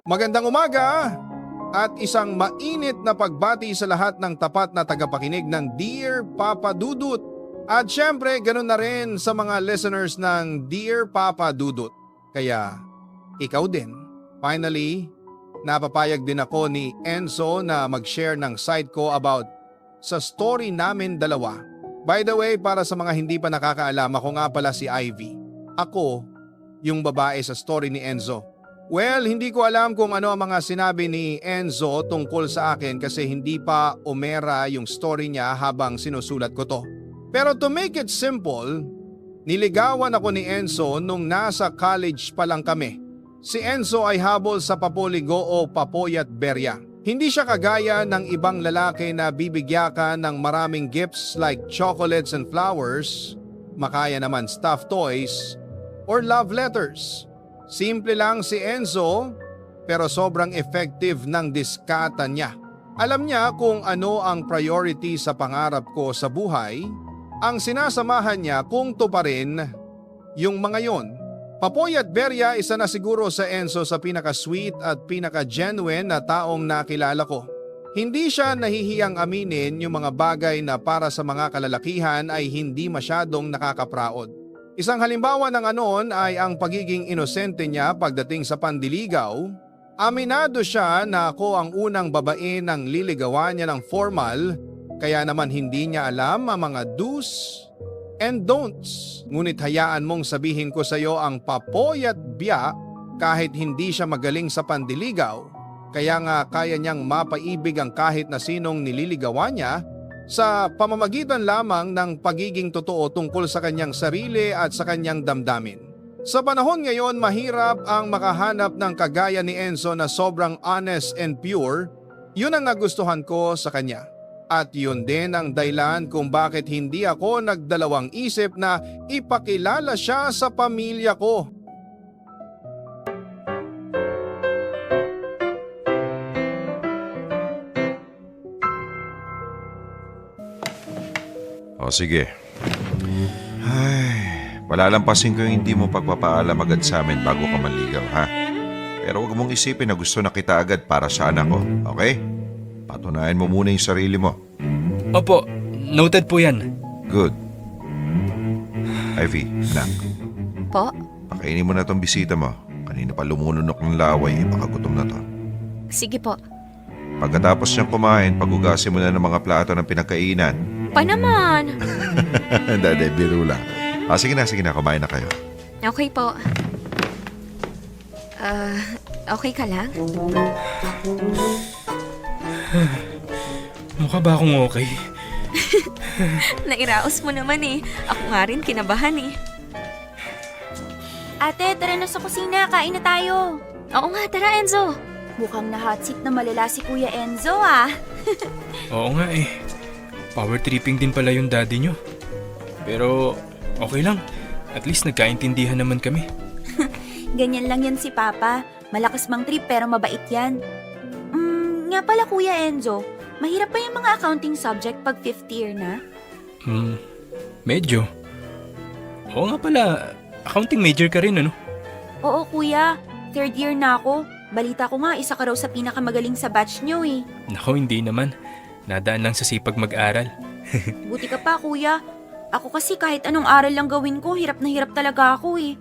Magandang umaga at isang mainit na pagbati sa lahat ng tapat na tagapakinig ng Dear Papa Dudut. At syempre, ganun na rin sa mga listeners ng Dear Papa Dudut. Kaya, ikaw din. Finally, napapayag din ako ni Enzo na mag-share ng side ko about sa story namin dalawa. By the way, para sa mga hindi pa nakakaalam, ako nga pala si Ivy. Ako, yung babae sa story ni Enzo. Well, hindi ko alam kung ano ang mga sinabi ni Enzo tungkol sa akin kasi hindi pa umera yung story niya habang sinusulat ko to. Pero to make it simple, niligawan ako ni Enzo nung nasa college pa lang kami. Si Enzo ay habol sa papoligo o papoyat berya. Hindi siya kagaya ng ibang lalaki na bibigyakan ng maraming gifts like chocolates and flowers, makaya naman stuffed toys, or love letters. Simple lang si Enzo pero sobrang effective ng diskata niya. Alam niya kung ano ang priority sa pangarap ko sa buhay, ang sinasamahan niya kung tuparin yung mga yon. Papoy at Berya isa na siguro sa Enzo sa pinaka-sweet at pinaka-genuine na taong nakilala ko. Hindi siya nahihiyang aminin yung mga bagay na para sa mga kalalakihan ay hindi masyadong nakakapraod. Isang halimbawa ng anon ay ang pagiging inosente niya pagdating sa pandiligaw. Aminado siya na ako ang unang babae ng liligawan niya ng formal, kaya naman hindi niya alam ang mga do's and don'ts. Ngunit hayaan mong sabihin ko sa iyo ang papoy at biya kahit hindi siya magaling sa pandiligaw, kaya nga kaya niyang mapaibig ang kahit na sinong nililigawan niya sa pamamagitan lamang ng pagiging totoo tungkol sa kanyang sarili at sa kanyang damdamin. Sa panahon ngayon, mahirap ang makahanap ng kagaya ni Enzo na sobrang honest and pure. Yun ang nagustuhan ko sa kanya. At yun din ang dahilan kung bakit hindi ako nagdalawang isip na ipakilala siya sa pamilya ko. O sige. Ay, palalampasin ko yung hindi mo pagpapaalam agad sa amin bago ka manligaw, ha? Pero huwag mong isipin na gusto na kita agad para sa anak ko, okay? Patunayan mo muna yung sarili mo. Opo, noted po yan. Good. Ivy, anak, Po? pakainin mo na tong bisita mo. Kanina pa lumununok ng laway, baka gutom na to. Sige po. Pagkatapos niyang kumain, pagugasin mo na ng mga plato ng pinagkainan. Pa naman. Dade, biro lang. Sige na, kumain na kayo. Okay po. Okay ka lang? Mukha ba akong okay? Nairaos mo naman eh. Ako nga rin kinabahan eh. Ate, tara na sa kusina. Kain na tayo. Oo nga, tara Enzo. Mukhang na hot seat na malala si Kuya Enzo ah. Oo nga eh. Power tripping din pala yung daddy nyo. Pero okay lang. At least nagkaintindihan naman kami. Ganyan lang yan si Papa. Malakas mang trip pero mabait yan. Nga pala Kuya Enzo, mahirap pa yung mga accounting subject pag 5th year na? Medyo. Oo nga pala, accounting major ka rin ano? Oo Kuya, 3rd year na ako. Balita ko nga isa ka raw sa pinakamagaling sa batch nyo eh. Nako, hindi naman. Nadaan lang sa sipag mag-aral. Buti ka pa Kuya. Ako kasi kahit anong aral lang gawin ko, hirap na hirap talaga ako eh.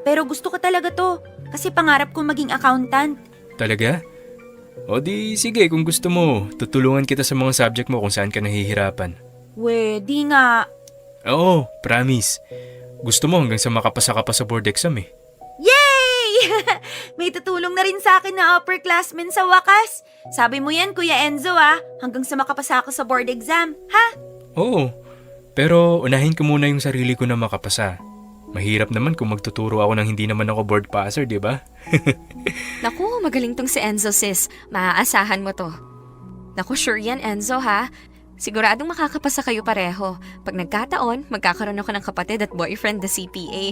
Pero gusto ko talaga to, kasi pangarap ko maging accountant. Talaga? O di sige, kung gusto mo, tutulungan kita sa mga subject mo kung saan ka nahihirapan. We, di nga. Oo, promise. Gusto mo hanggang sa makapasa ka pa sa board exam eh. Yay! May tutulong na rin sa akin na upperclassmen sa wakas. Sabi mo yan, Kuya Enzo ah, hanggang sa makapasa ako sa board exam, ha? Oo, pero unahin ko muna yung sarili ko na makapasa. Mahirap naman kung magtuturo ako nang hindi naman ako board passer, di ba? Naku, magaling tong si Enzo sis. Maaasahan mo to. Naku, sure yan Enzo ha. Siguradong makakapasa kayo pareho. Pag nagkataon, magkakaroon ako ng kapatid at boyfriend na CPA.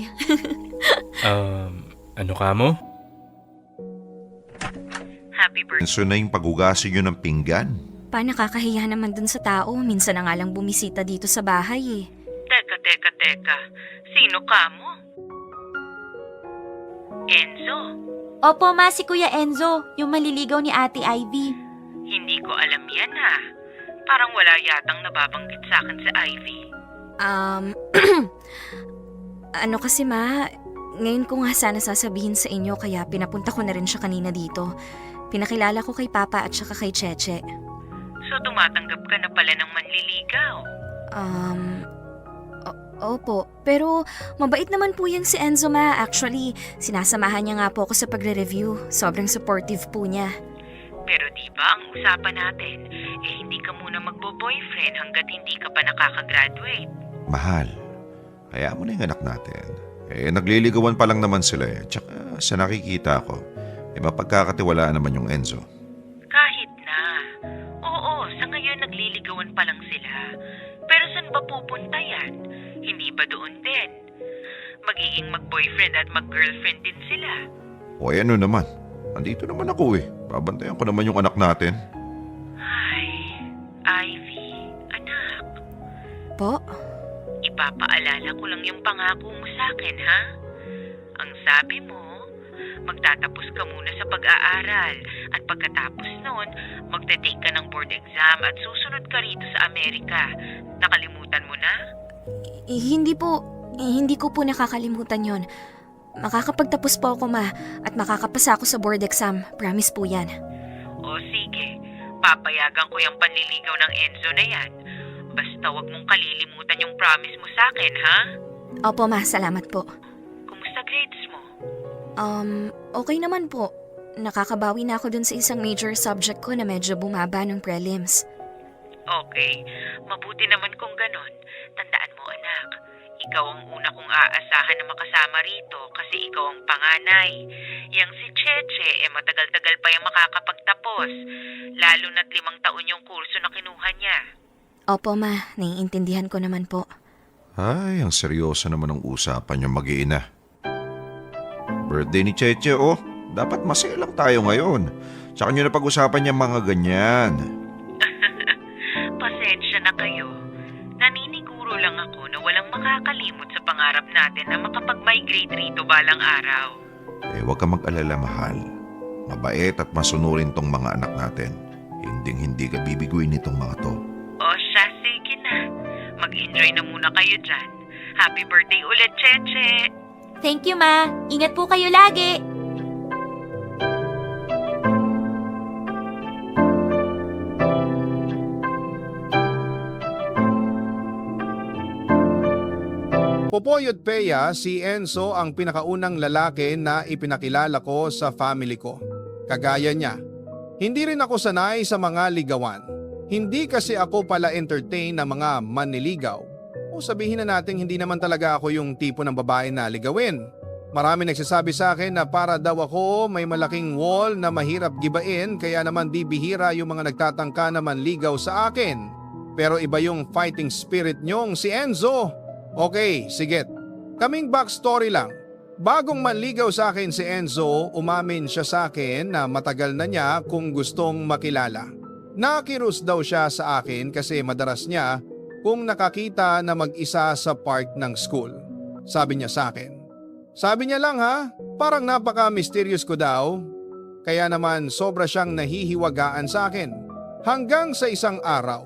Ano ka mo? So na yung pagugasin nyo ng pinggan. Pa, nakakahiya naman dun sa tao. Minsan na nga lang bumisita dito sa bahay eh. Teka. Sino ka mo? Enzo, Opo, ma, si Kuya Enzo, yung maliligaw ni Ate Ivy. Hindi ko alam yan ha. Parang wala yatang nababanggit sa akin si Ivy. Ano kasi ma, ngayon ko nga sana sasabihin sa inyo kaya pinapunta ko na rin siya kanina dito. Pinakilala ko kay Papa at saka kay Cheche. So tumatanggap ka na pala ng manliligaw. Opo, pero mabait naman po yan si Enzo ma. Actually, sinasamahan niya nga po ako sa pagre-review. Sobrang supportive po niya. Pero di ba ang usapan natin, hindi ka muna magbo-boyfriend hanggat hindi ka pa nakakagraduate. Mahal, kaya mo na yung anak natin. Nagliligawan pa lang naman sila eh. Tsaka sa nakikita ko, mapagkakatiwalaan naman yung Enzo. Kahit na. Oo, sa ngayon nagliligawan pa lang sila. Pero saan ba pupunta yan? Hindi ba doon din? Magiging mag-boyfriend at mag-girlfriend din sila. O ano naman, andito naman ako eh. Babantayan ko naman yung anak natin. Ay, Ivy, anak. Po? Ipapaalala ko lang yung pangako mo sa akin, ha? Ang sabi mo, magtatapos ka muna sa pag-aaral at pagkatapos nun, magte-take ka ng board exam at susunod ka rito sa Amerika. Nakalimutan mo na? Hindi ko po nakakalimutan yon. Makakapagtapos po ako ma at makakapasa ako sa board exam. Promise po yan. O sige, papayagan ko yung panliligaw ng Enzo na yan. Basta wag mong kalilimutan yung promise mo sa akin, ha? Opo ma, salamat po. Kumusta grades mo? Okay naman po. Nakakabawi na ako dun sa isang major subject ko na medyo bumaba ng prelims. Okay, mabuti naman kung ganon. Tandaan mo anak, ikaw ang una kong aasahan na makasama rito kasi ikaw ang panganay. Yang si Cheche matagal-tagal pa yung makakapagtapos, lalo na't 5 taon yung kurso na kinuha niya. Opo ma, naiintindihan ko naman po. Ay, ang seryoso naman ang usapan yung mag-iina. Birthday ni Cheche oh. Dapat masaya lang tayo ngayon. Tsaka nyo na pag-usapan yung mga ganyan. Pasensya na kayo. Naniniguro lang ako na walang makakalimot sa pangarap natin na makapag-migrate rito balang araw. Huwag ka mag-alala mahal. Mabait at masunurin tong mga anak natin. Hinding-hindi ka bibiguin nitong mga to. O siya, sige na. Mag-enjoy na muna kayo dyan. Happy birthday ulit, Cheche! Thank you, ma. Ingat po kayo lagi. Popoy at Peya, si Enzo ang pinakaunang lalaki na ipinakilala ko sa family ko. Kagaya niya, hindi rin ako sanay sa mga ligawan. Hindi kasi ako pala entertain na mga manliligaw. O sabihin na natin hindi naman talaga ako yung tipo ng babae na ligawin. Marami nagsasabi sa akin na para daw ako may malaking wall na mahirap gibain kaya naman di bihira yung mga nagtatangka na manligaw sa akin. Pero iba yung fighting spirit nyong si Enzo. Okay, sige. Kaming backstory lang. Bagong manligaw sa akin si Enzo, umamin siya sa akin na matagal na niya kung gustong makilala. Nakirus daw siya sa akin kasi madalas niya kung nakakita na mag-isa sa park ng school. Sabi niya sa akin. Sabi niya lang ha, parang napaka-mysterious ko daw. Kaya naman sobra siyang nahihiwagaan sa akin. Hanggang sa isang araw.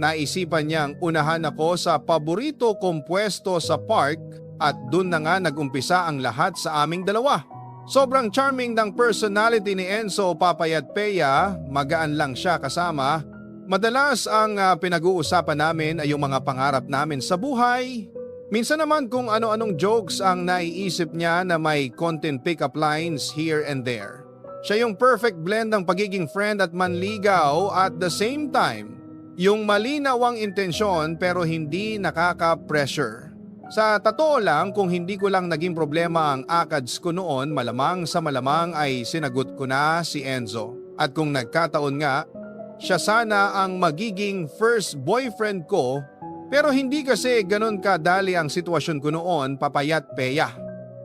Naisipan niyang unahan ako sa paborito kong pwesto sa park at dun na nga nagumpisa ang lahat sa aming dalawa. Sobrang charming ng personality ni Enzo, Papay at Peya, magaan lang siya kasama. Madalas ang pinag-uusapan namin ay yung mga pangarap namin sa buhay. Minsan naman kung ano-anong jokes ang naiisip niya na may content pick-up lines here and there. Siya yung perfect blend ng pagiging friend at manligaw at the same time. Yung malinaw ang intensyon pero hindi nakaka-pressure. Sa totoo lang, kung hindi ko lang naging problema ang ACADS ko noon, malamang sa malamang ay sinagot ko na si Enzo. At kung nagkataon nga, siya sana ang magiging first boyfriend ko, pero hindi kasi ganun kadali ang sitwasyon ko noon, Papayat Peya.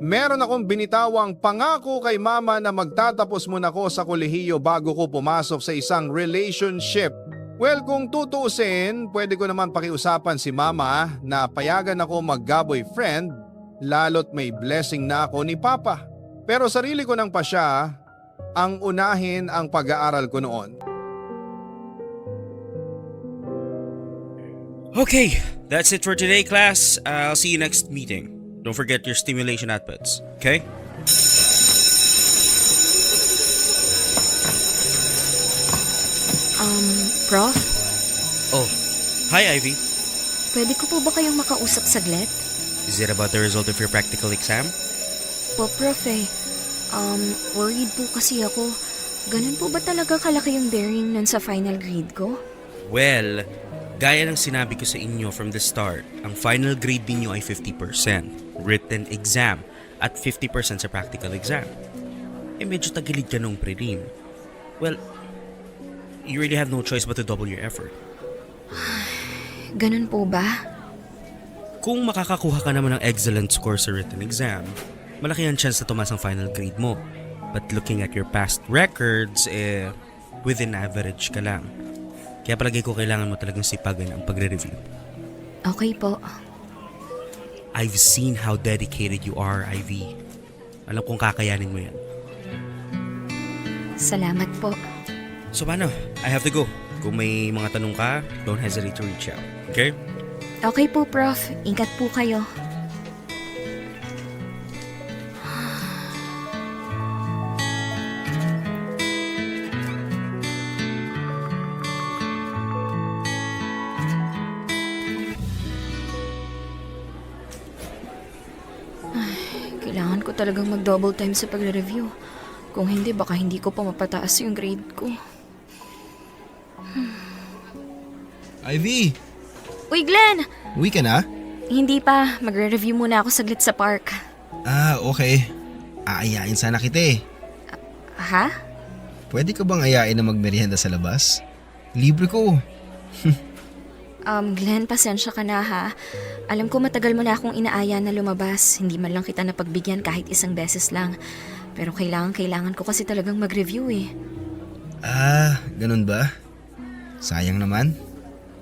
Meron akong binitawang pangako kay mama na magtatapos muna ako sa kolehiyo bago ko pumasok sa isang relationship. Well, kung tutuusin, pwede ko naman pakiusapan si mama na payagan ako mag-boyfriend lalo't may blessing na ako ni papa. Pero sarili ko nang pasya ang unahin ang pag-aaral ko noon. Okay, that's it for today, class. I'll see you next meeting. Don't forget your stimulation outputs, okay? Prof, Oh, hi, Ivy. pwede ko po ba kayong makausap saglit? Is it about the result of your practical exam? Po, Prof worried po kasi ako. Ganun po ba talaga kalaki yung bearing nun sa final grade ko? Well, gaya ng sinabi ko sa inyo from the start, ang final grade ninyo ay 50% written exam at 50% sa practical exam. Medyo tagilid ka nung prelim. Well, you really have no choice but to double your effort. Ganun po ba? Kung makakakuha ka naman ng excellent score sa written exam, malaki ang chance na tumaas ang final grade mo. But looking at your past records, within average ka lang. Kaya palagay ko kailangan mo talagang sipagan ang pagre-review. Okay po. I've seen how dedicated you are, Ivy. Alam kong kakayanin mo yan. Salamat po. So paano? I have to go. Kung may mga tanong ka, don't hesitate to reach out. Okay? Okay po, Prof. Ingat po kayo. Kailangan ko talagang mag-double time sa pagre-review. Kung hindi, baka hindi ko pa mapataas yung grade ko. Ivy, Uy, Glenn! uwi ka na? Hindi pa. Magre-review muna ako saglit sa park. Ah, okay. Aayain sana kita eh. Ha? Pwede ka bang ayain na magmerienda sa labas? Libre ko. Glenn, pasensya ka na ha. Alam ko matagal mo na akong inaaya na lumabas. Hindi man lang kita napagbigyan kahit isang beses lang. Pero kailangan ko kasi talagang mag-review eh. Ah, ganun ba? Sayang naman.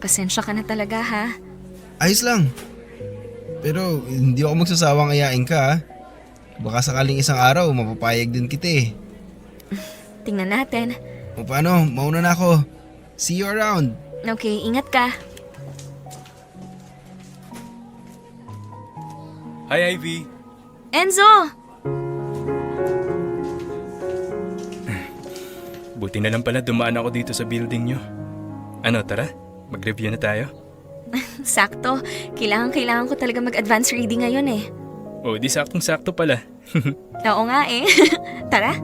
Pasensya ka na talaga ha. Ayos lang. Pero hindi ako magsasawang ayain ka ha. Baka sakaling isang araw mapapayag din kita eh. Tingnan natin. O paano, mauna na ako. See you around. Okay, ingat ka. Hi, Ivy. Enzo! Buti na lang pala dumaan ako dito sa building nyo. Ano, tara? Mag-review na tayo? Sakto. Kailangan ko talaga mag-advance reading ngayon eh. O, di saktong-sakto pala. Oo nga eh. Tara.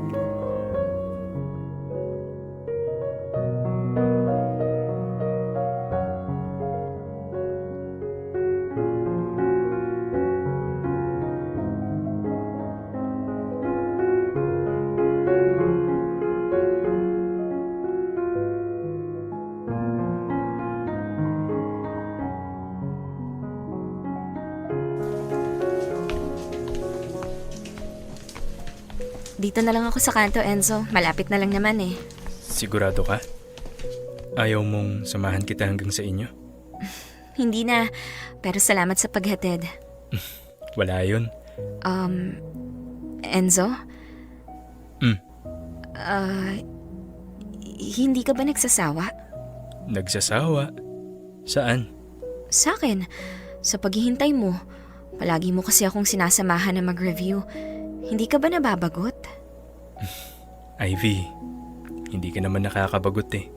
Dito na lang ako sa kanto, Enzo. Malapit na lang naman eh. Sigurado ka? Ayaw mong samahan kita hanggang sa inyo? Hindi na. Pero salamat sa paghatid. Wala yun. Enzo? Hmm. Hindi ka ba nagsasawa? Nagsasawa? Saan? Sa akin. Sa paghihintay mo. Palagi mo kasi akong sinasamahan na mag-review. Hindi ka ba nababagot? Ivy, hindi ka naman nakakabagot eh.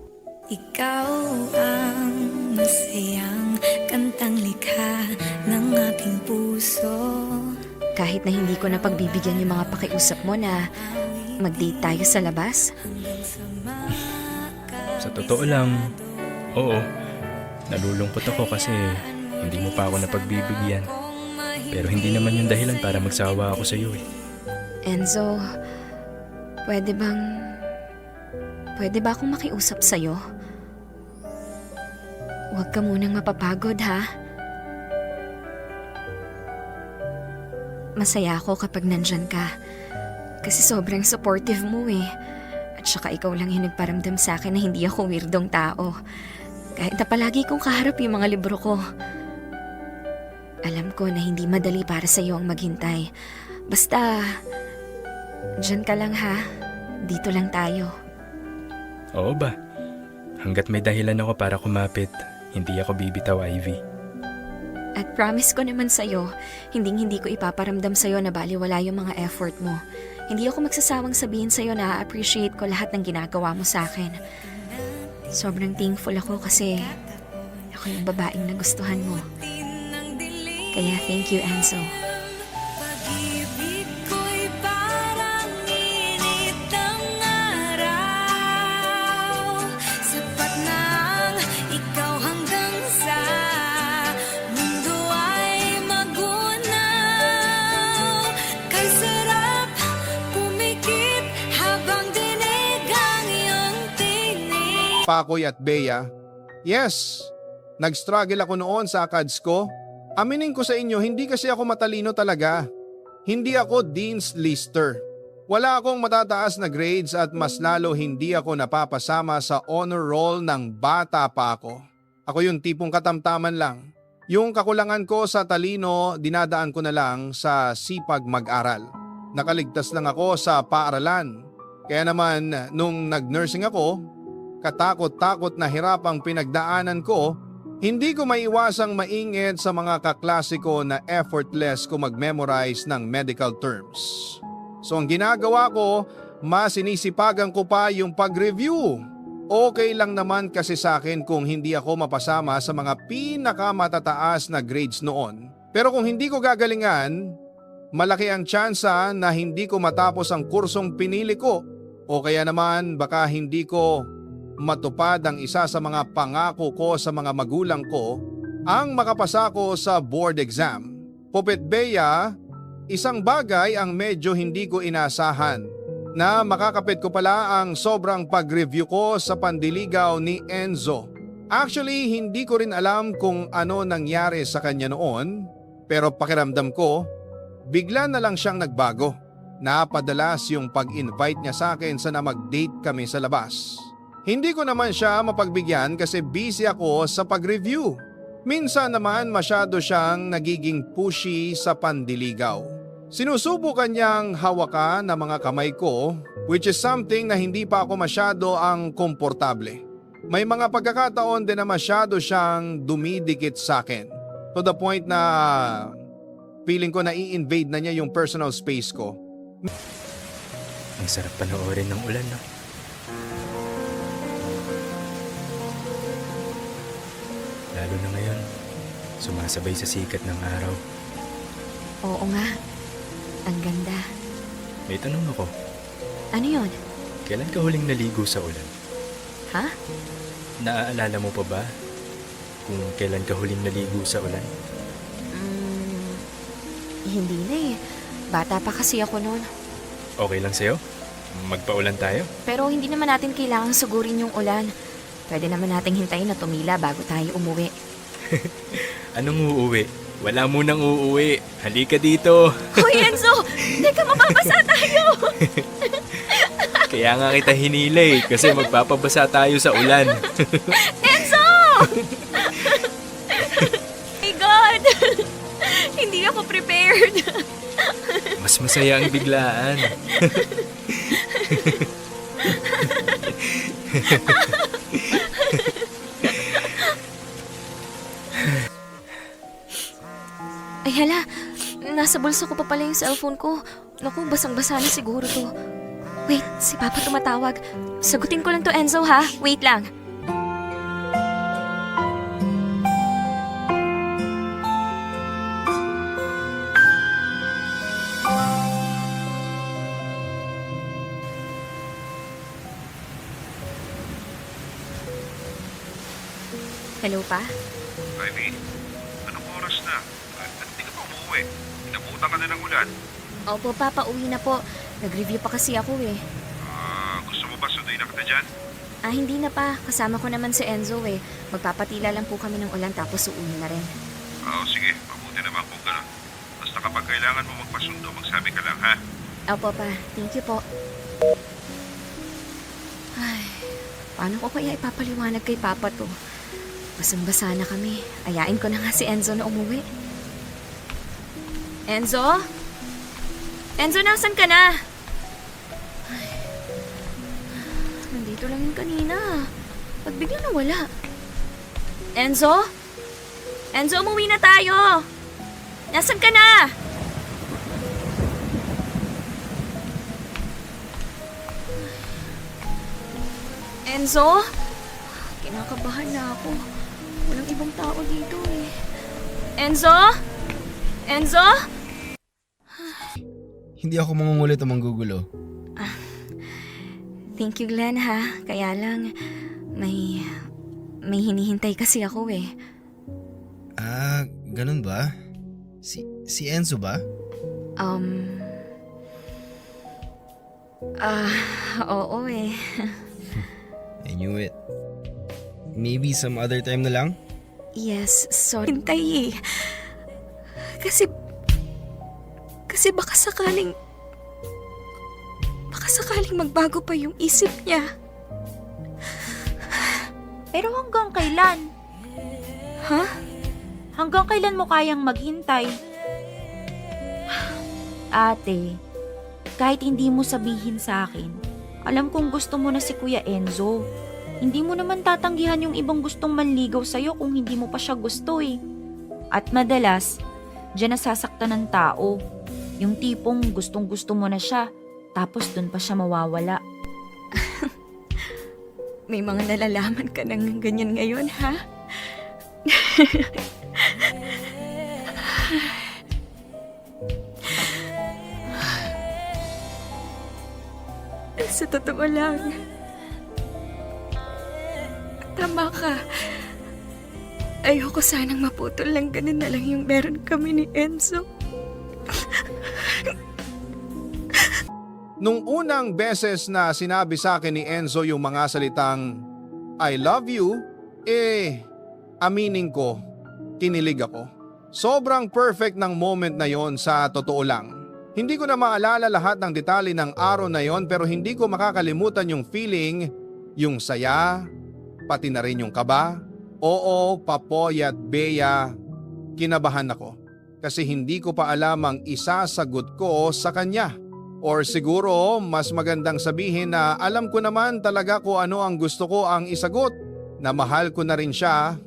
Ikaw ang masayang kantang likha ng aking puso. Kahit na hindi ko na pagbibigyan yung mga pakiusap mo na mag-date tayo sa labas? Sa totoo lang, oo. Nalulungkot ako kasi hindi mo pa ako napagbibigyan. Pero hindi naman yung dahilan para magsawa ako sa iyo eh. Enzo, pwede ba akong makiusap sa'yo? Huwag ka munang mapapagod, ha? Masaya ako kapag nandyan ka. Kasi sobrang supportive mo eh. At saka ikaw lang yung nagparamdam sa akin na hindi ako weirdong tao. Kahit na palagi kong kaharap yung mga libro ko. Alam ko na hindi madali para sa'yo ang maghintay. Basta Diyan ka lang ha. Dito lang tayo. Oo ba? Hanggat may dahilan ako para kumapit, hindi ako bibitaw, Ivy. At promise ko naman sa'yo, hindi ko ipaparamdam sa'yo na baliwala yung mga effort mo. Hindi ako magsasawang sabihin sa'yo na appreciate ko lahat ng ginagawa mo sa akin. Sobrang thankful ako kasi ako yung babaeng nagustuhan mo. Kaya thank you, Enzo. Pag-ibig ko'y parang init ng araw. Sapat na ang ikaw hanggang sa mundo ay magunaw. Kay sarap pumikit habang dinig ang iyong tinig. Pakoy at Bea. Yes, nag-struggle ako noon sa ACADS ko. Aminin ko sa inyo, hindi kasi ako matalino talaga. Hindi ako Dean's Lister. Wala akong matataas na grades at mas lalo hindi ako napapasama sa honor roll ng bata pa ako. Ako yung tipong katamtaman lang. Yung kakulangan ko sa talino, dinadaan ko na lang sa sipag mag-aral. Nakaligtas lang ako sa paaralan. Kaya naman, nung nag-nursing ako, katakot-takot na hirap ang pinagdaanan ko. Hindi ko maiwasang maingit sa mga kaklasiko na effortless ko mag-memorize ng medical terms. So ang ginagawa ko, mas sinisipagan ko pa yung pag-review. Okay lang naman kasi sa akin kung hindi ako mapasama sa mga pinakamatataas na grades noon. Pero kung hindi ko gagalingan, malaki ang tsansa na hindi ko matapos ang kursong pinili ko. O kaya naman baka hindi ko matupad ang isa sa mga pangako ko sa mga magulang ko, ang makapasa ko sa board exam. Pupit Bea, isang bagay ang medyo hindi ko inasahan na makakapit ko pala ang sobrang pag-review ko sa pandiligaw ni Enzo. Actually, hindi ko rin alam kung ano nangyari sa kanya noon, pero pakiramdam ko, bigla na lang siyang nagbago. Napadalas yung pag-invite niya sa akin sana mag-date kami sa labas. Hindi ko naman siya mapagbigyan kasi busy ako sa pag-review. Minsan naman masyado siyang nagiging pushy sa pandiligaw. Sinusubukan niyang hawakan ng mga kamay ko, which is something na hindi pa ako masyado ang komportable. May mga pagkakataon din na masyado siyang dumidikit sa akin. To the point na feeling ko na i-invade na niya yung personal space ko. Ang sarap panoorin ng ulan, no? Lalo na ngayon, sumasabay sa sikat ng araw. Oo nga. Ang ganda. May tanong ako, Ano yon? kailan ka huling naligo sa ulan? Ha? Naaalala mo pa ba kung kailan ka huling naligo sa ulan? Hindi na eh. Bata pa kasi ako noon. Okay lang sa'yo? Magpaulan tayo? Pero hindi naman natin kailangang sugurin yung ulan. Pwede naman nating hintayin na tumila bago tayo umuwi. Anong uuwi? Wala munang uuwi. Halika dito. Hoy Enzo! Teka, mababasa tayo! Kaya nga kita hinila eh, kasi magpapabasa tayo sa ulan. Enzo! My God! Hindi ako prepared. Mas masaya ang biglaan. Ay hala, nasa bulsa ko pa pala yung cellphone ko. Naku, basang-basa na siguro to. Wait, si Papa tumatawag. Sagutin ko lang to, Enzo, ha? Wait lang. Hello, Pa? Ivy, anong oras na? At hindi ka pa umuwi. Inabutan ka na ng ulan. Opo, Pa, pauwi na po. Nag-review pa kasi ako eh. Gusto mo ba sunduin na kita dyan? Hindi na, Pa. Kasama ko naman si Enzo eh. Magpapatila lang po kami ng ulan tapos uuwi na rin. Sige. Mabuti naman kung gano'n. Basta kapag kailangan mo magpasundo, magsabi ka lang, ha? Opo, Pa. Thank you po. Ay, paano ko kaya ipapaliwanag kay Papa to? Basang-basa na kami. Ayain ko na nga si Enzo na umuwi. Enzo? Enzo, nasan ka na? Nandito lang yun kanina. Ba't biglang nawala? Enzo? Enzo, umuwi na tayo! Nasaan ka na? Enzo? Kinakabahan na ako. Walang ibang tao dito eh. Enzo? Enzo? Hindi ako mangungulit o manggugulo. Thank you, Glenn, ha? Kaya lang, may hinihintay kasi ako eh. Ah, ganun ba? Si Enzo ba? Oo eh. I knew it. Maybe some other time na lang? Yes, sorry. Hintay eh. Kasi baka sakaling magbago pa yung isip niya. Pero hanggang kailan? Ha? Hanggang kailan mo kayang maghintay? Ate, kahit hindi mo sabihin sa akin, alam kong gusto mo na si Kuya Enzo. Hindi mo naman tatanggihan yung ibang gustong manligaw sa'yo kung hindi mo pa siya gusto eh. At madalas, diyan nasasaktan ng tao. Yung tipong gustong gusto mo na siya, tapos dun pa siya mawawala. May mga nalalaman ka ng ganyan ngayon, ha? Sa totoo lang, tama ka. Ayoko sanang maputol lang, ganun na lang yung meron kami ni Enzo. Nung unang beses na sinabi sa akin ni Enzo yung mga salitang I love you, aminin ko, kinilig ako. Sobrang perfect ng moment na yon sa totoo lang. Hindi ko na maalala lahat ng detalye ng araw na yon pero hindi ko makakalimutan yung feeling, yung saya, pati na rin yung kaba. Oo, Papoy at Bea, kinabahan ako kasi hindi ko pa alam ang isasagot ko sa kanya. Or siguro mas magandang sabihin na alam ko naman talaga kung ano ang gusto ko ang isagot, na mahal ko na rin siya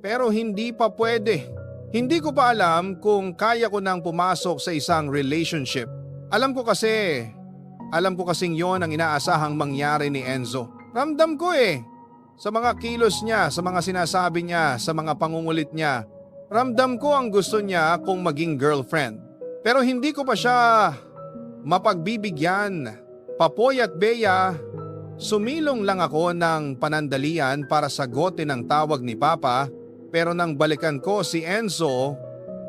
pero hindi pa pwede. Hindi ko pa alam kung kaya ko nang pumasok sa isang relationship. Alam ko kasing yon ang inaasahang mangyari ni Enzo. Ramdam ko sa mga kilos niya, sa mga sinasabi niya, sa mga pangungulit niya. Ramdam ko ang gusto niya kung maging girlfriend. Pero hindi ko pa siya mapagbibigyan. Papoy at Bea, sumilong lang ako ng panandalian para sagutin ang tawag ni Papa pero nang balikan ko si Enzo,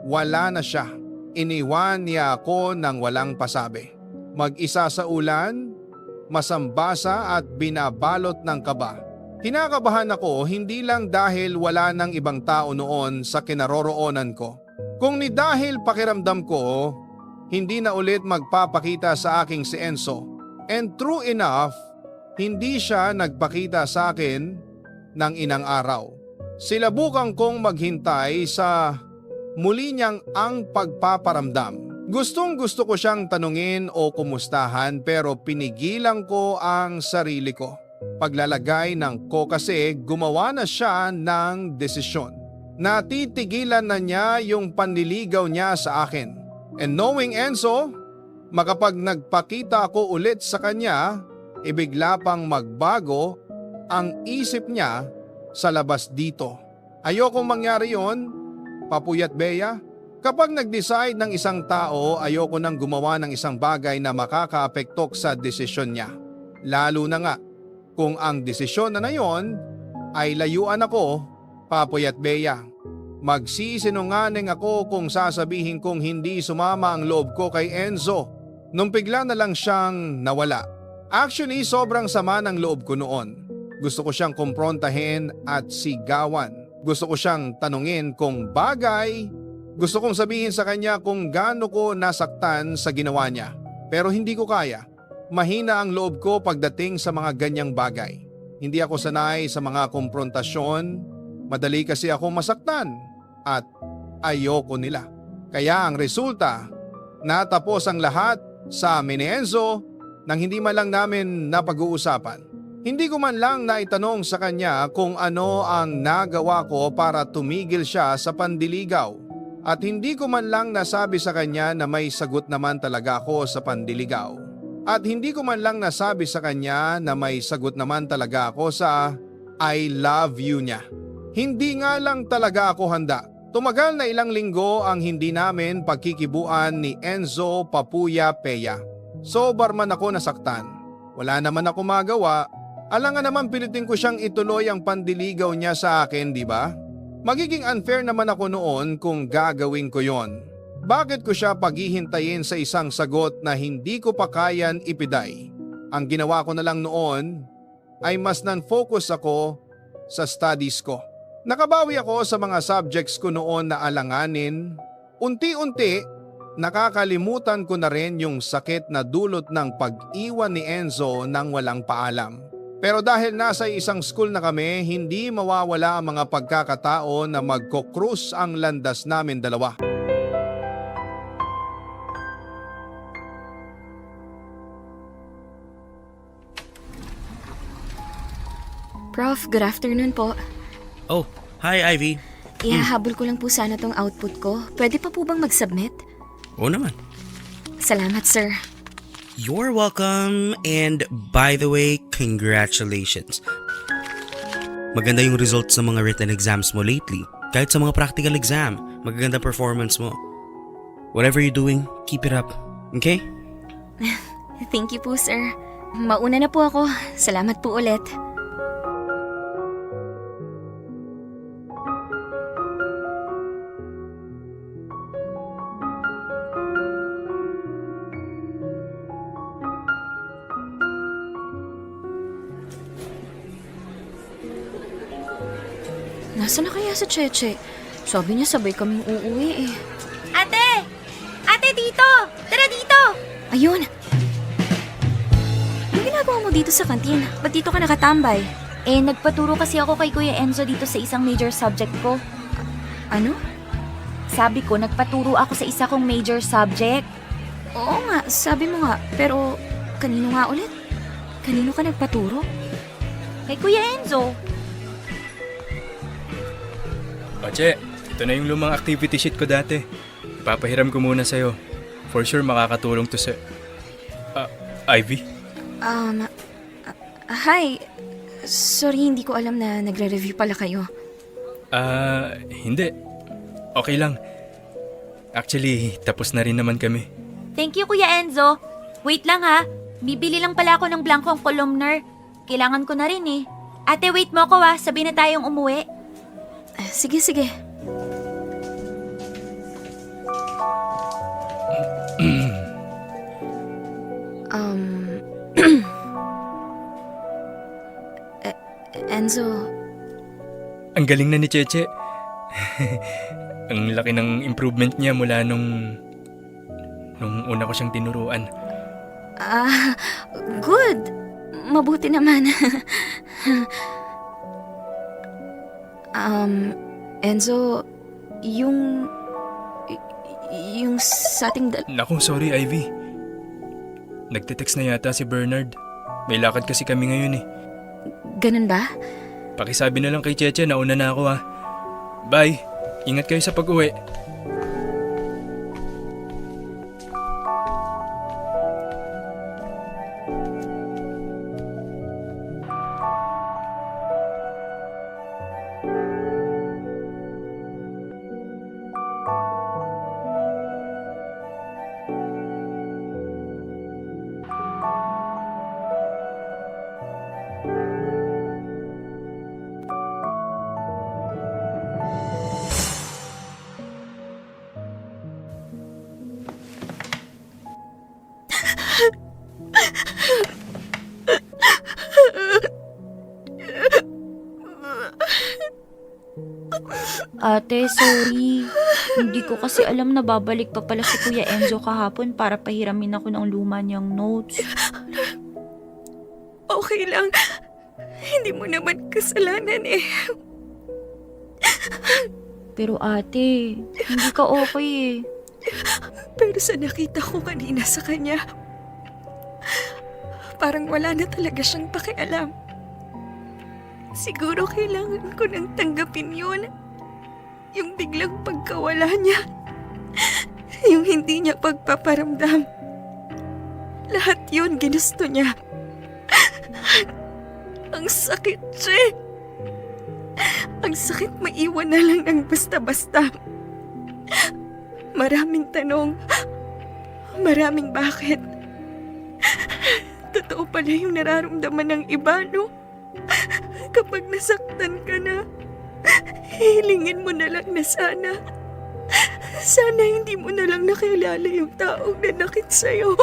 wala na siya. Iniwan niya ako ng walang pasabi. Mag-isa sa ulan, masambasa at binabalot ng kaba. Kinakabahan ako hindi lang dahil wala ng ibang tao noon sa kinaroroonan ko. Kung ni dahil pakiramdam ko, hindi na ulit magpapakita sa aking si Enzo. And true enough, hindi siya nagpakita sa akin ng inang araw. Silabukan kong maghintay sa muli niyang ang pagpaparamdam. Gustong gusto ko siyang tanungin o kumustahan pero pinigilan ko ang sarili ko. Paglalagay ng ko kasi gumawa na siya ng desisyon. Natitigilan na niya yung panliligaw niya sa akin. And knowing Enzo, makapag nagpakita ako ulit sa kanya, ibigla pang magbago ang isip niya sa labas dito. Ayokong mangyari yon, Papoy at Bea. Kapag nag-decide ng isang tao, ayoko nang gumawa ng isang bagay na makakaapekto sa desisyon niya. Lalo na nga kung ang desisyon na yon ay layuan ako, Papoy at Bea. Magsisinungaling ako kung sasabihin kong hindi sumama ang loob ko kay Enzo nung bigla na lang siyang nawala. Actually, sobrang sama ng loob ko noon. Gusto ko siyang kumprontahin at sigawan. Gusto ko siyang tanungin kung bagay. Gusto kong sabihin sa kanya kung gaano ko nasaktan sa ginawa niya. Pero hindi ko kaya. Mahina ang loob ko pagdating sa mga ganyang bagay. Hindi ako sanay sa mga komprontasyon. Madali kasi ako masaktan at ayoko nila. Kaya ang resulta, natapos ang lahat sa amin ni Enzo nang hindi man lang namin napag-uusapan. Hindi ko man lang naitanong sa kanya kung ano ang nagawa ko para tumigil siya sa pandiligaw. At hindi ko man lang nasabi sa kanya na may sagot naman talaga ako sa pandiligaw. At hindi ko man lang nasabi sa kanya na may sagot naman talaga ako sa I love you niya. Hindi nga lang talaga ako handa. Tumagal na ilang linggo ang hindi namin pagkikibuan ni Enzo Papuya Peya. Sobar man ako nasaktan. Wala naman ako magawa. Alangan naman pilitin ko siyang ituloy ang pandiligaw niya sa akin, di ba? Magiging unfair naman ako noon kung gagawin ko yon. Bakit ko siya paghihintayin sa isang sagot na hindi ko pa kayan ipiday? Ang ginawa ko na lang noon ay mas nan-focus ako sa studies ko. Nakabawi ako sa mga subjects ko noon na alanganin. Unti-unti, nakakalimutan ko na rin yung sakit na dulot ng pag-iwan ni Enzo nang walang paalam. Pero dahil nasa isang school na kami, hindi mawawala ang mga pagkakataon na magko-cruise ang landas namin dalawa. Prof, good afternoon po. Oh, hi Ivy. Ihahabol ko lang po sana tong output ko. Pwede pa po bang mag-submit? Oo naman. Salamat, sir. You're welcome, and by the way, congratulations. Maganda yung results ng mga written exams mo lately. Kahit sa mga practical exam, magaganda performance mo. Whatever you're doing, keep it up, okay? Thank you po, sir. Mauna na po ako. Salamat po ulit. Nasaan na kaya si Cheche? Sabi niya sabay kaming uuwi eh. Ate! Ate, dito! Tara dito! Ayun! Anong ginagawa mo dito sa kantin? Ba't dito ka nakatambay? Eh, nagpaturo kasi ako kay Kuya Enzo dito sa isang major subject ko. Ano? Sabi ko, nagpaturo ako sa isa kong major subject. Oo nga, sabi mo nga. Pero kanino nga ulit? Kanino ka nagpaturo? Kay Kuya Enzo. O, Che, ito na yung lumang activity sheet ko dati. Ipapahiram ko muna sa'yo. For sure, makakatulong to sa... Ivy? Hi. Sorry, hindi ko alam na nagre-review pala kayo. Hindi. Okay lang. Actually, tapos na rin naman kami. Thank you, Kuya Enzo. Wait lang ha. Bibili lang pala ako ng blankong columnar. Kailangan ko na rin eh. Ate, wait mo ako ha. Sabi na tayong umuwi. Sige, sige. Enzo, Ang galing na ni Cheche. Ang laki ng improvement niya mula nung una ko siyang tinuruan. good. Mabuti naman. Enzo, yung sa ating Naku, sorry Ivy. Nagte-text na yata si Bernard. May lakad kasi kami ngayon eh. ganun ba? Pakisabi na lang kay Cheche, nauna na ako ha. Bye. Ingat kayo sa pag-uwi. Ate, sorry. Hindi ko kasi alam na babalik pa pala si Kuya Enzo kahapon para pahiramin ako ng luma niyang notes. Okay lang. Hindi mo naman kasalanan eh. Pero ate, hindi ka okay eh. Pero sa nakita ko kanina sa kanya, parang wala na talaga siyang pakialam. Siguro kailangan ko nang tanggapin yun. Yung biglang pagkawala niya. Yung hindi niya pagpaparamdam. Lahat yun ginusto niya. Ang sakit, Che. Ang sakit maiwan na lang ng basta-basta. Maraming tanong. Maraming bakit. Totoo pala yung nararamdaman ng iba, no? Kapag nasaktan ka na, hilingin mo na lang na sana hindi mo na lang nakilala yung taong nanakit sa'yo.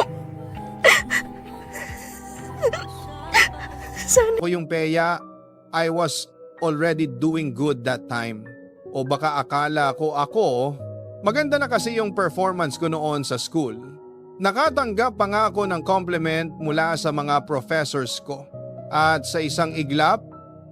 Sana Ako yung Peya, I was already doing good that time. O baka akala ko ako, maganda na kasi yung performance ko noon sa school. Nakatanggap pa nga ako ng compliment mula sa mga professors ko. At sa isang iglap,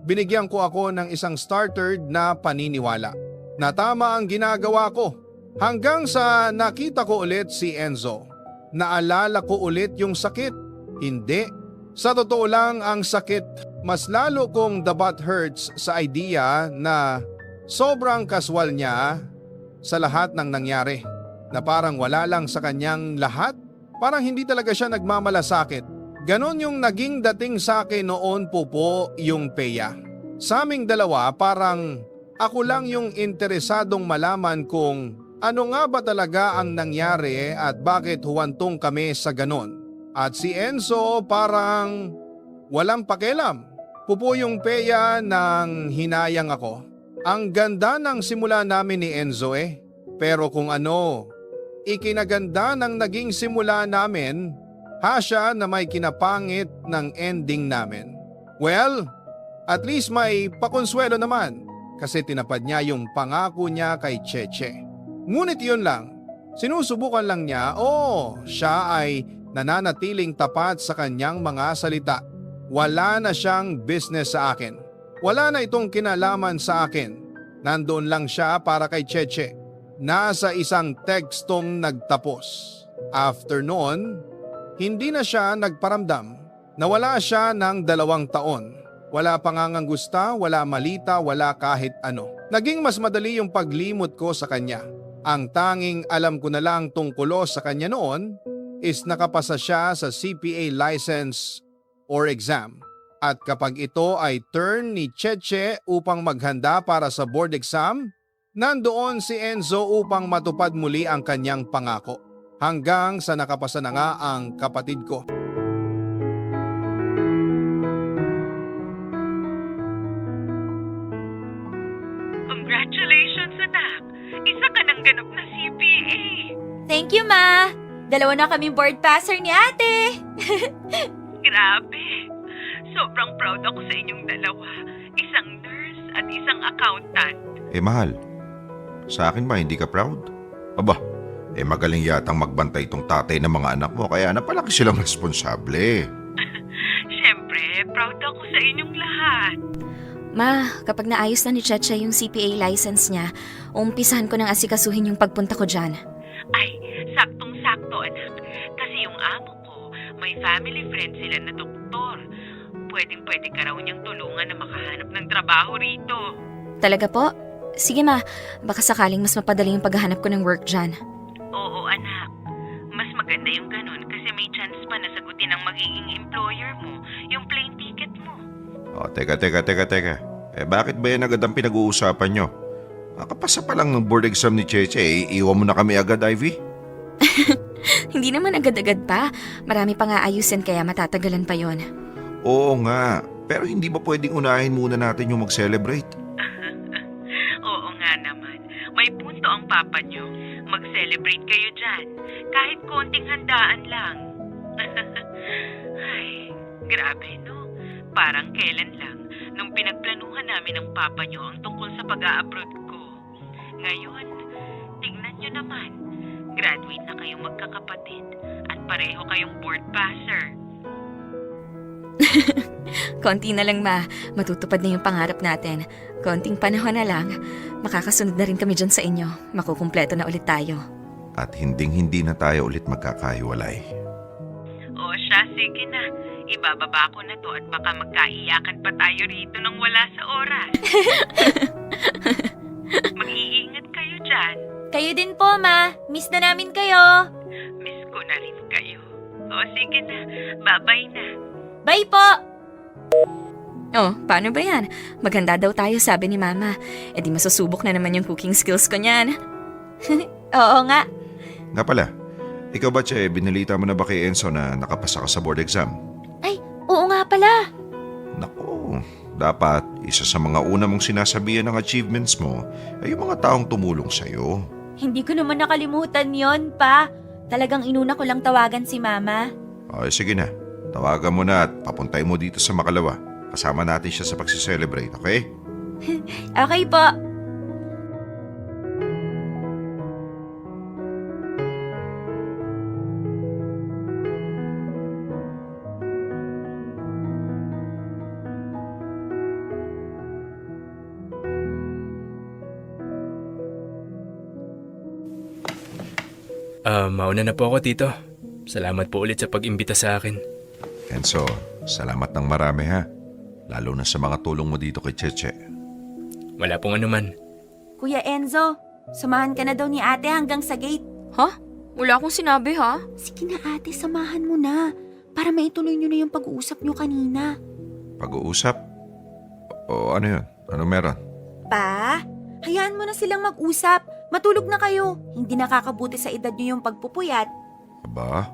binigyan ko ako ng isang starter na paniniwala. Na tama ang ginagawa ko. Hanggang sa nakita ko ulit si Enzo. Naalala ko ulit yung sakit. Hindi. Sa totoo lang ang sakit, mas lalo kong the butt hurts sa idea na sobrang kaswal niya sa lahat ng nangyari. Na parang wala lang sa kanyang lahat. Parang hindi talaga siya nagmamalasakit. Ganon yung naging dating sa akin noon po yung Peya. Sa aming dalawa parang ako lang yung interesadong malaman kung ano nga ba talaga ang nangyari at bakit huwantong kami sa ganon. At si Enzo parang walang pakialam. Pupo yung Peya nang hinayang ako. Ang ganda ng simula namin ni Enzo Pero kung ano, ikinaganda ng naging simula namin, hasya na may kinapangit ng ending namin. Well, at least may pakonsuelo naman kasi tinapad niya yung pangako niya kay Cheche. Ngunit yun lang, sinusubukan lang niya siya ay nananatiling tapat sa kanyang mga salita. Wala na siyang business sa akin. Wala na itong kinalaman sa akin. Nandoon lang siya para kay Cheche. Nasa isang tekstong nagtapos. After noon, hindi na siya nagparamdam. Nawala siya ng 2 taon. Wala panganganggusta, wala malita, wala kahit ano. Naging mas madali yung paglimot ko sa kanya. Ang tanging alam ko na lang tungkulo sa kanya noon is nakapasa siya sa CPA license or exam. At kapag ito ay turn ni Cheche upang maghanda para sa board exam, nandoon si Enzo upang matupad muli ang kanyang pangako. Hanggang sa nakapasa na nga ang kapatid ko. Congratulations, anak! Isa ka ng ganap na CPA! Thank you, Ma! 2 na kaming board passer ni ate. Grabe! Sobrang proud ako sa inyong dalawa. Isang nurse at isang accountant. Mahal, sa akin ba hindi ka proud? Aba, magaling yatang magbantay itong tatay ng mga anak mo kaya napalaki silang responsable. Siyempre, proud ako sa inyong lahat. Ma, kapag naayos na ni Cheche yung CPA license niya, umpisahan ko nang asikasuhin yung pagpunta ko dyan. Ay, saktong-sakto, anak. Kasi yung amo ko, may family friend sila na doktor. Pwedeng-pwede ka raw niyang tulungan na makahanap ng trabaho rito. Talaga po? Sige ma, baka sakaling mas mapadali yung paghahanap ko ng work dyan. Oo, anak. Mas maganda yung ganun kasi may chance pa na sagutin ng magiging employer mo yung plane ticket mo. Teka. Bakit ba yan agad ang pinag-uusapan nyo? Kakapasa pa lang ng board exam ni Cheche, iiwan mo na kami agad, Ivy? Hindi naman agad-agad pa. Marami pa nga ayusin kaya matatagalan pa yon. Oo nga, pero hindi ba pwedeng unahin muna natin yung mag-celebrate? Oo nga naman. May punto ang papa nyo. Mag-celebrate kayo dyan. Kahit konting handaan lang. Ay, grabe no. Parang kailan lang nung pinagplanuhan namin ng papa nyo ang tungkol sa pag-a-abroad ko. Ngayon, tignan nyo naman. Graduate na kayong magkakapatid at pareho kayong board passer. Konti na lang ma, matutupad na yung pangarap natin. Konting panahon na lang, makakasunod na rin kami dyan sa inyo. Makukumpleto na ulit tayo. At hinding-hindi na tayo ulit magkakahiwalay. O siya, sige na. Ibababa ko na to at baka magkaiyakan pa tayo rito nang wala sa oras. Mag-iingat kayo dyan. Kayo din po, Ma. Miss na namin kayo. Miss ko na rin kayo. O sige na, bye-bye na. Bye po! Oh, paano ba yan? Maganda daw tayo, sabi ni Mama. E di masusubok na naman yung cooking skills ko niyan. Oo nga. Nga pala, ikaw ba, Che, binalita mo na ba kay Enzo na nakapasa ka sa board exam? Ay, oo nga pala. Naku, dapat isa sa mga una mong sinasabihan ng achievements mo ay yung mga taong tumulong sa'yo. Hindi ko naman nakalimutan yon, Pa. Talagang inuna ko lang tawagan si Mama. O sige na, tawagan mo na at papuntay mo dito sa Makalawa. Kasama natin siya sa pagsiselebrate, okay? Okay po. Mauna na po ako, Tito. Salamat po ulit sa pag-imbita sa akin. Enzo, salamat ng marami ha. Lalo na sa mga tulong mo dito kay Cheche. Wala pong anuman. Kuya Enzo, samahan ka na daw ni ate hanggang sa gate. Ha? Wala akong sinabi, ha? Sige na ate, samahan mo na. Para maituloy nyo na yung pag-uusap nyo kanina. Pag-uusap? O ano yun? Ano meron? Pa, hayaan mo na silang mag-usap. Matulog na kayo. Hindi nakakabuti sa edad nyo yung pagpupuyat. Aba?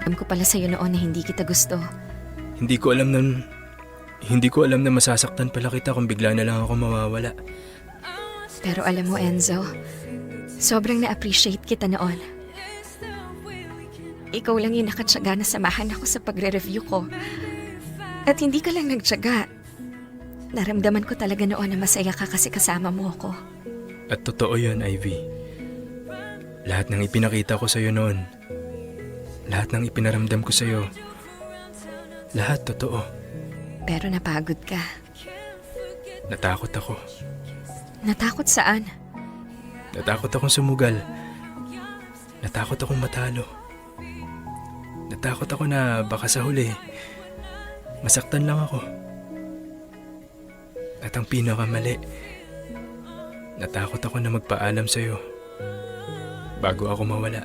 Alam ko pala sa'yo noon na hindi kita gusto. Hindi ko alam na masasaktan pala kita kung bigla na lang ako mawawala. Pero alam mo, Enzo, sobrang na-appreciate kita noon. Ikaw lang yung nakatsaga na samahan ako sa pagre-review ko. At hindi ka lang nagtsaga. Naramdaman ko talaga noon na masaya ka kasi kasama mo ako. At totoo yun, Ivy. Lahat ng ipinakita ko sa'yo noon, lahat ng ipinaramdam ko sa'yo, lahat totoo. Pero napagod ka. Natakot ako. Natakot saan? Natakot akong sumugal. Natakot akong matalo. Natakot ako na baka sa huli, masaktan lang ako. At ang pinakamali, natakot ako na magpaalam sa'yo bago ako mawala.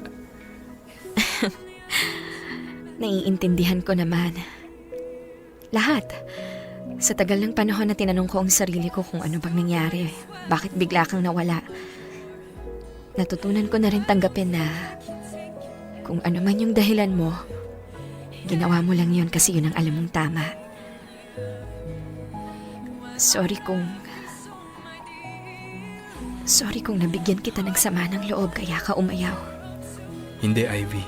Naiintindihan ko naman. Lahat. Sa tagal ng panahon na tinanong ko ang sarili ko kung ano bang nangyari, bakit bigla kang nawala. Natutunan ko na rin tanggapin na kung ano man yung dahilan mo, ginawa mo lang yun kasi yun ang alam mong tama. Sorry kung nabigyan kita ng sama ng loob kaya ka umayaw. Hindi, Ivy.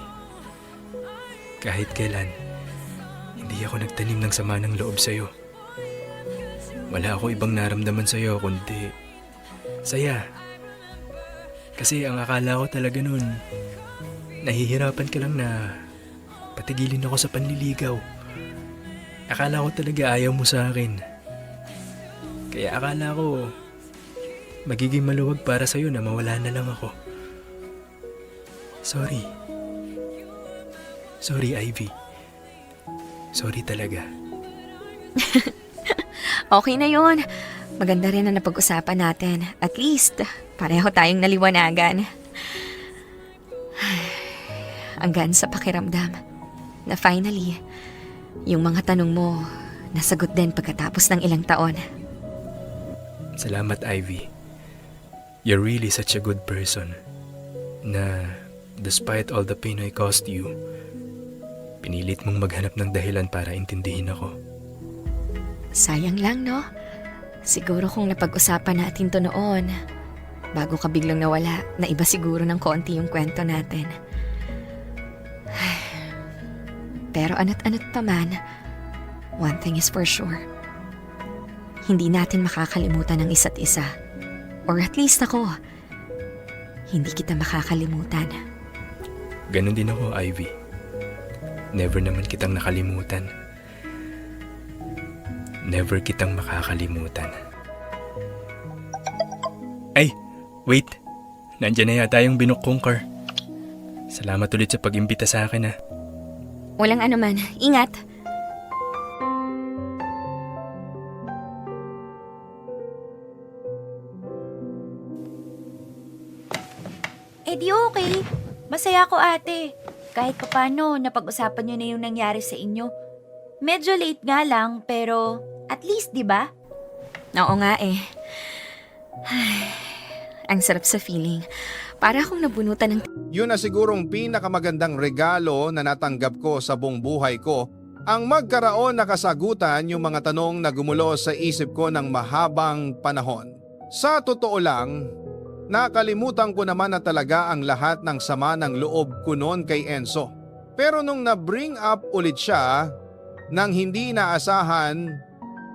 Kahit kailan, hindi ako nagtanim ng sama ng loob sa'yo. Wala ako ibang naramdaman sa'yo kundi saya. Kasi ang akala ko talaga nun, nahihirapan ka lang na patigilin ako sa panliligaw. Akala ko talaga ayaw mo sa akin. Kaya akala ko magiging maluwag para sa'yo na mawala na lang ako. Sorry. Sorry, Ivy. Sorry talaga. Okay na yon. Maganda rin na napag-usapan natin. At least, pareho tayong naliwanagan. Ang gaan sa pakiramdam na finally, yung mga tanong mo, nasagot din pagkatapos ng ilang taon. Salamat, Ivy. You're really such a good person na despite all the pain I caused you, pinilit mong maghanap ng dahilan para intindihin ako. Sayang lang, no? Siguro kung napag-usapan natin to noon, bago ka biglang nawala, na iba siguro ng konti yung kwento natin. Pero ano't-ano't pa man, one thing is for sure. Hindi natin makakalimutan ang isa't isa. Or at least ako, hindi kita makakalimutan. Ganon din ako, Ivy. Never naman kitang nakalimutan. Never kitang makakalimutan. Ay, wait. Nandiyan na yata yung binook kong car. Salamat ulit sa pag-imbita sa akin, ha. Walang anuman. Ingat. Eh di okay. Masaya ako ate. Kahit papano, napag-usapan nyo na yung nangyari sa inyo. Medyo late nga lang, pero at least, di ba? Oo nga eh. Ay, ang sarap sa feeling. Para akong nabunutan ng Yun na sigurong pinakamagandang regalo na natanggap ko sa buong buhay ko, ang magkaroon na kasagutan yung mga tanong na gumulo sa isip ko ng mahabang panahon. Sa totoo lang, nakalimutan ko naman na talaga ang lahat ng sama ng loob ko noon kay Enzo. Pero nung na-bring up ulit siya, nang hindi inaasahan,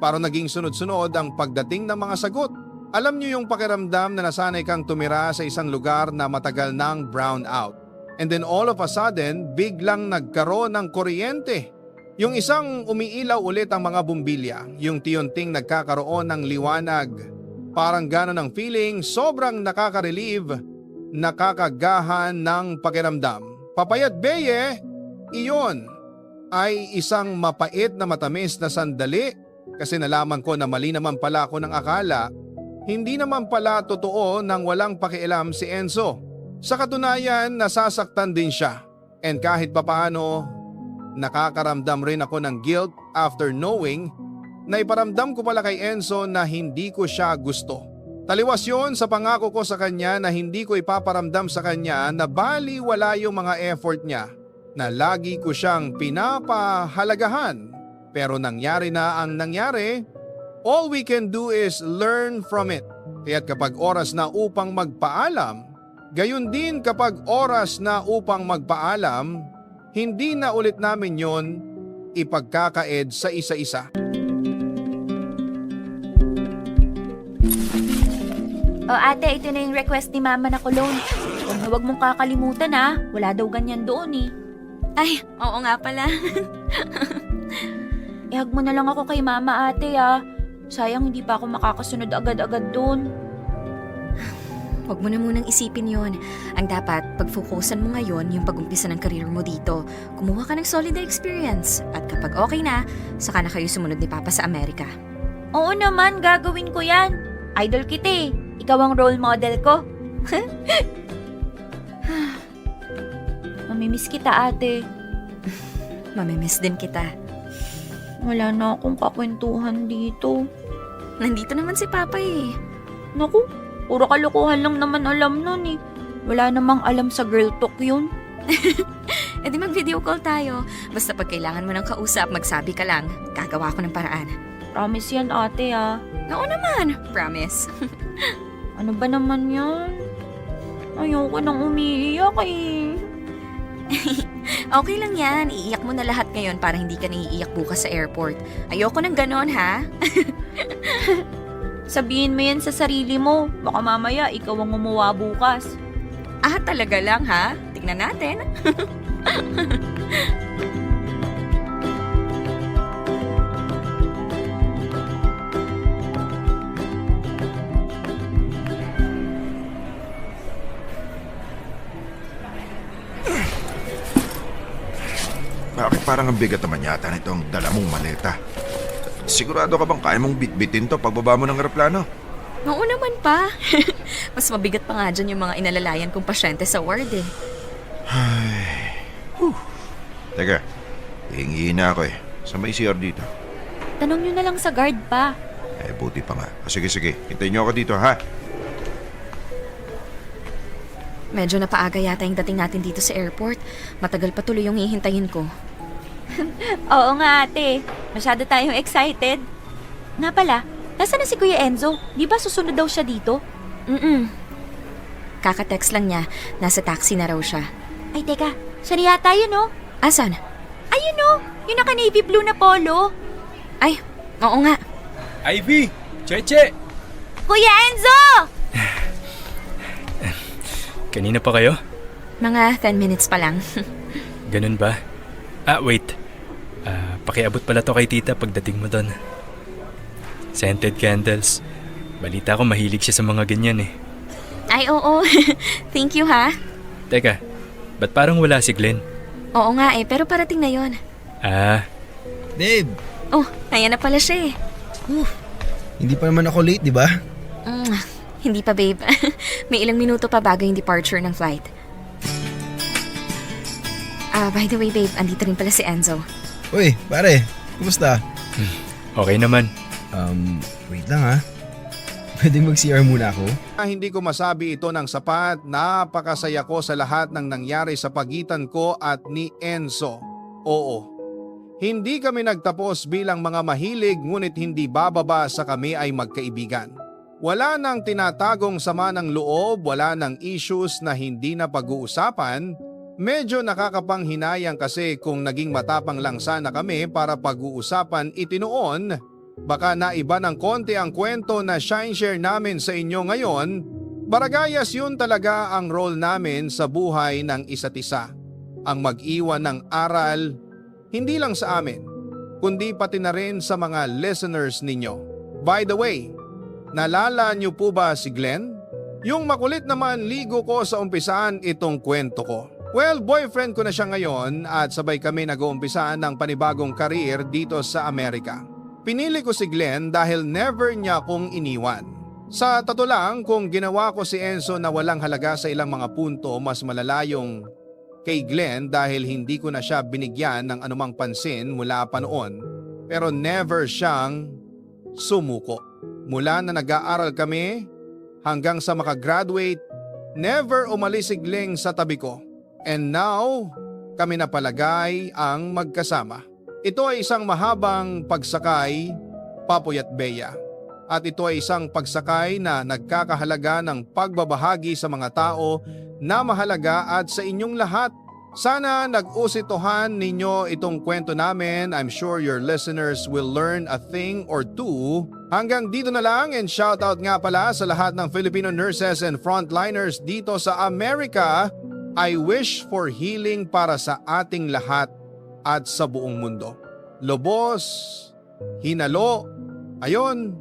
parang naging sunod-sunod ang pagdating ng mga sagot. Alam niyo yung pakiramdam na nasanay kang tumira sa isang lugar na matagal nang brown out. And then all of a sudden, biglang nagkaroon ng kuryente. Yung isang umiilaw ulit ang mga bumbilya, yung tiyunting nagkakaroon ng liwanag. Parang gano'n ang feeling, sobrang nakaka-relieve, nakakagahan ng pakiramdam. Papayat Beye, iyon ay isang mapait na matamis na sandali kasi nalaman ko na mali naman pala ako ng akala. Hindi naman pala totoo nang walang pakialam si Enzo. Sa katunayan, nasasaktan din siya. And kahit papaano, nakakaramdam rin ako ng guilt after knowing na iparamdam ko pala kay Enzo na hindi ko siya gusto. Taliwas yun sa pangako ko sa kanya na hindi ko ipaparamdam sa kanya na baliwala yung mga effort niya, na lagi ko siyang pinapahalagahan. Pero nangyari na ang nangyari. All we can do is learn from it. Kaya't kapag oras na upang magpaalam, gayon din kapag oras na upang magpaalam, hindi na ulit namin yon ipagkakaed sa isa-isa. O ate, ito na yung request ni mama na kulong. Huwag mong kakalimutan ha. Wala daw ganyan doon eh. Ay, oo nga pala. Ihag mo na lang ako kay mama ate ha. Sayang hindi pa ako makakasunod agad-agad doon. Huwag mo na munang isipin yon. Ang dapat, pag-focusan mo ngayon yung pag-umpisa ng career mo dito. Kumuha ka ng solid na experience. At kapag okay na, saka na kayo sumunod ni Papa sa Amerika. Oo naman, gagawin ko yan. Idol kita eh. Ikaw ang role model ko. Mamimiss kita ate. Mamimiss din kita. Wala na akong kakwentuhan dito. Nandito naman si Papa eh. Naku, puro kalokohan lang naman alam nun eh. Wala namang alam sa girl talk yun. E di mag-video call tayo. Basta pag kailangan mo ng kausap, magsabi ka lang. Gagawa ko ng paraan. Promise yan ate ah. Oo naman, promise. Ano ba naman yan? Ayoko nang umiiyak eh. Okay lang yan, iiyak mo na lahat ngayon para hindi ka naiiyak bukas sa airport. Ayoko ng ganon ha. Sabihin mo yan sa sarili mo. Baka mamaya ikaw ang gumawa bukas. Ah, talaga lang ha? Tignan natin. Bakit parang ang bigat naman yata nitong dala mong maleta? Sigurado ka bang kaya mong bitbitin to pagbaba mo ng eroplano? Oo naman pa. Mas mabigat pa nga dyan yung mga inalalayan kong pasyente sa ward eh. Teka, hihingiin na ako eh. Sa may CR dito. Tanong nyo na lang sa guard pa. Eh, buti pa nga. Sige, hintayin niyo ako dito ha. Medyo napaaga yata yung dating natin dito sa airport. Matagal pa tuloy yung hihintayin ko. Oo nga ate. Masyado tayong excited. Nga pala, nasaan na si Kuya Enzo? Di ba susunod daw siya dito? Kaka-text lang niya. Nasa taxi na raw siya. Ay teka, siya na yata yun oh. Asan? Ayun oh, yung naka-navy blue na polo. Ay, oo nga. Ivy! Cheche! Kuya Enzo! Kanina pa kayo? Mga 10 minutes pa lang. Ganun ba? Ah, wait. Pakiabot pala to kay tita pagdating mo doon. Scented candles. Balita ko mahilig siya sa mga ganyan eh. Ay, oo. Thank you ha. Teka, ba't parang wala si Glenn? Oo nga pero parating na yon. Babe, Oh, ayan na pala siya hindi pa naman ako late, di ba? Hindi pa, babe. May ilang minuto pa bago yung departure ng flight. By the way, babe, andito rin pala si Enzo. Uy, pare, kumusta? Okay naman. Wait lang ha. Pwedeng mag-CR muna ako? Hindi ko masabi ito ng sapat, napakasaya ko sa lahat ng nangyari sa pagitan ko at ni Enzo. Oo, hindi kami nagtapos bilang mga mahilig ngunit hindi bababa sa kami ay magkaibigan. Wala nang tinatagong sama ng loob, wala nang issues na hindi na pag-uusapan. Medyo nakakapanghinayang kasi kung naging matapang lang sana kami para pag-uusapan itinoon. Baka naiba ng konti ang kwento na share namin sa inyo ngayon. Baragayas yun talaga ang role namin sa buhay ng isa't isa. Ang mag-iwan ng aral, hindi lang sa amin, kundi pati na rin sa mga listeners ninyo. By the way, nalala niyo po ba si Glenn? Yung makulit naman ligo ko sa umpisaan itong kwento ko. Well, boyfriend ko na siya ngayon at sabay kami nag-uumpisaan ng panibagong career dito sa Amerika. Pinili ko si Glenn dahil never niya akong iniwan. Sa totoo lang, kung ginawa ko si Enzo na walang halaga sa ilang mga punto, mas malala yung kay Glenn dahil hindi ko na siya binigyan ng anumang pansin mula pa noon. Pero never siyang sumuko. Mula na nag-aaral kami hanggang sa makagraduate, never umalis si Glenn sa tabi ko. And now, kami na palagay ang magkasama. Ito ay isang mahabang pagsakay, Papoy at Bea. At ito ay isang pagsakay na nagkakahalaga ng pagbabahagi sa mga tao na mahalaga at sa inyong lahat. Sana nag-usitohan ninyo itong kwento namin. I'm sure your listeners will learn a thing or two. Hanggang dito na lang and shoutout nga pala sa lahat ng Filipino nurses and frontliners dito sa Amerika. I wish for healing para sa ating lahat at sa buong mundo. Lobos, hinalo, ayon,